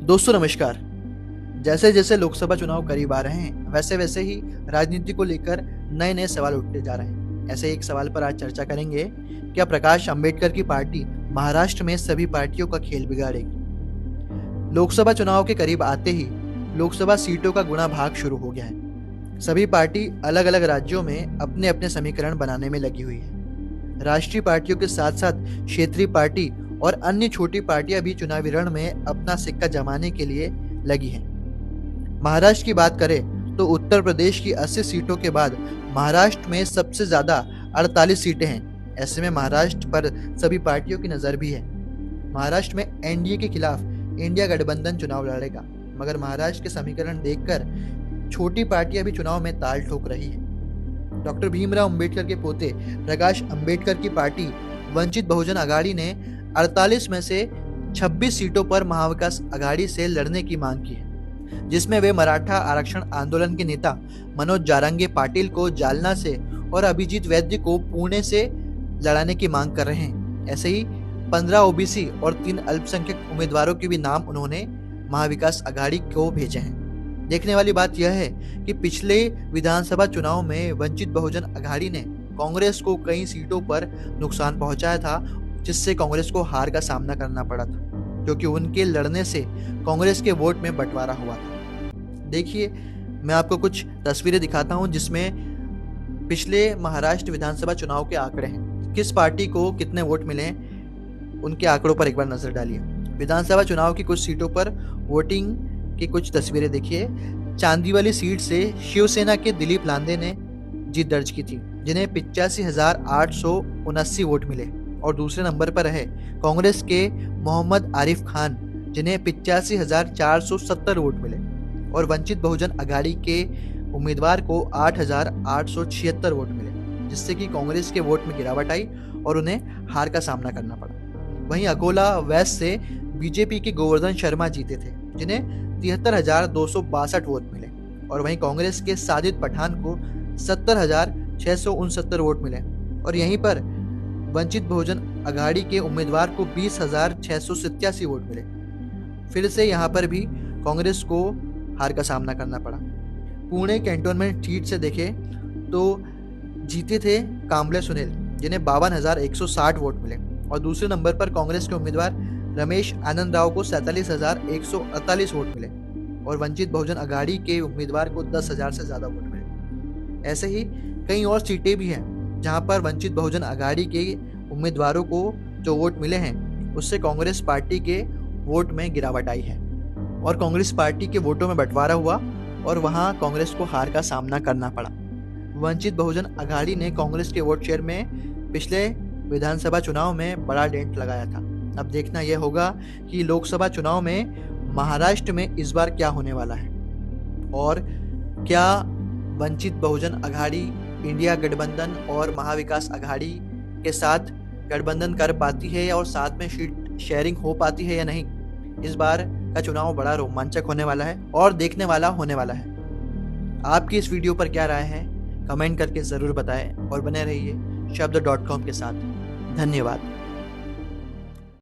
दोस्तों नमस्कार। जैसे जैसे लोकसभा चुनाव करीब आ रहे हैं वैसे वैसे ही राजनीति को लेकर नए नए सवाल उठते जा रहे हैं। ऐसे एक सवाल पर आज चर्चा करेंगे। क्या प्रकाश अंबेडकर की पार्टी महाराष्ट्र में सभी पार्टियों का खेल बिगाड़ेगी? लोकसभा चुनाव के करीब आते ही लोकसभा सीटों का गुणा भाग शुरू हो गया है। सभी पार्टी अलग अलग राज्यों में अपने अपने समीकरण बनाने में लगी हुई है। राष्ट्रीय पार्टियों के साथ साथ क्षेत्रीय पार्टी और अन्य छोटी पार्टियां भी चुनावी रण में अपना सिक्का जमाने के लिए लगी हैं। महाराष्ट्र की बात करें तो उत्तर प्रदेश की 80 सीटों के बाद महाराष्ट्र में सबसे ज्यादा 48 सीटें हैं। ऐसे में महाराष्ट्र पर सभी पार्टियों की नजर भी है। महाराष्ट्र में एनडीए के खिलाफ इंडिया गठबंधन चुनाव लड़ेगा, मगर महाराष्ट्र के समीकरण देखकर छोटी पार्टियां भी चुनाव में ताल ठोक रही है। डॉक्टर भीमराव अंबेडकर के पोते प्रकाश अंबेडकर की पार्टी वंचित बहुजन अघाड़ी ने 48 में से 26 सीटों पर महाविकास अघाड़ी से लड़ने की मांग की है, जिसमें वे मराठा आरक्षण आंदोलन के नेता मनोज जारंगे पाटिल को जालना से और अभिजीत वैद्य को पुणे से लड़ाने की मांग कर रहे हैं। ऐसे ही 15 ओबीसी और 3 अल्पसंख्यक उम्मीदवारों के भी नाम उन्होंने महाविकास अघाड़ी को भेजे हैं। देखने वाली बात यह है कि पिछले विधानसभा चुनाव में वंचित बहुजन अघाड़ी ने कांग्रेस को कई सीटों पर नुकसान पहुंचाया था, जिससे कांग्रेस को हार का सामना करना पड़ा था, क्योंकि उनके लड़ने से कांग्रेस के वोट में बंटवारा हुआ था। देखिए, मैं आपको कुछ तस्वीरें दिखाता हूं जिसमें पिछले महाराष्ट्र विधानसभा चुनाव के आंकड़े हैं। किस पार्टी को कितने वोट मिले हैं उनके आंकड़ों पर एक बार नजर डालिए। विधानसभा चुनाव की कुछ सीटों पर वोटिंग की कुछ तस्वीरें देखिए। चांदीवाली सीट से शिवसेना के दिलीप लांदे ने जीत दर्ज की थी, जिन्हें 85,879 वोट मिले, और दूसरे नंबर पर रहे कांग्रेस के मोहम्मद आरिफ खान, जिन्हें 85,470 वोट मिले, और वंचित बहुजन अघाड़ी के उम्मीदवार को 8,876 वोट मिले, जिससे कि कांग्रेस के वोट में गिरावट आई और उन्हें हार का सामना करना पड़ा। वहीं अकोला वेस्ट से बीजेपी के गोवर्धन शर्मा जीते थे, जिन्हें 73,262 वोट मिले, और वहीं कांग्रेस के साजिद पठान को 70,669 वोट मिले, और यहीं पर वंचित बहुजन अघाड़ी के उम्मीदवार को 20,687 वोट मिले। फिर से यहां पर भी कांग्रेस को हार का सामना करना पड़ा। पुणे कैंटोनमेंट सीट से देखें तो जीते थे कांबले सुनील, जिन्हें 52,160 वोट मिले, और दूसरे नंबर पर कांग्रेस के उम्मीदवार रमेश आनंद राव को 47,148 वोट मिले, और वंचित बहुजन अघाड़ी के उम्मीदवार को 10,000 से ज्यादा वोट मिले। ऐसे ही कई और सीटें भी हैं जहां पर वंचित बहुजन अघाड़ी के उम्मीदवारों को जो वोट मिले हैं उससे कांग्रेस पार्टी के वोट में गिरावट आई है, और कांग्रेस पार्टी के वोटों में बंटवारा हुआ, और वहां कांग्रेस को हार का सामना करना पड़ा। वंचित बहुजन अघाड़ी ने कांग्रेस के वोट शेयर में पिछले विधानसभा चुनाव में बड़ा डेंट लगाया था। अब देखना यह होगा कि लोकसभा चुनाव में महाराष्ट्र में इस बार क्या होने वाला है, और क्या वंचित बहुजन अघाड़ी इंडिया गठबंधन और महाविकास अघाड़ी के साथ गठबंधन कर पाती है और साथ में सीट शेयरिंग हो पाती है या नहीं। इस बार का चुनाव बड़ा रोमांचक होने वाला है और देखने वाला होने वाला है। आपकी इस वीडियो पर क्या राय है, कमेंट करके ज़रूर बताएं, और बने रहिए शब्द.com के साथ। धन्यवाद।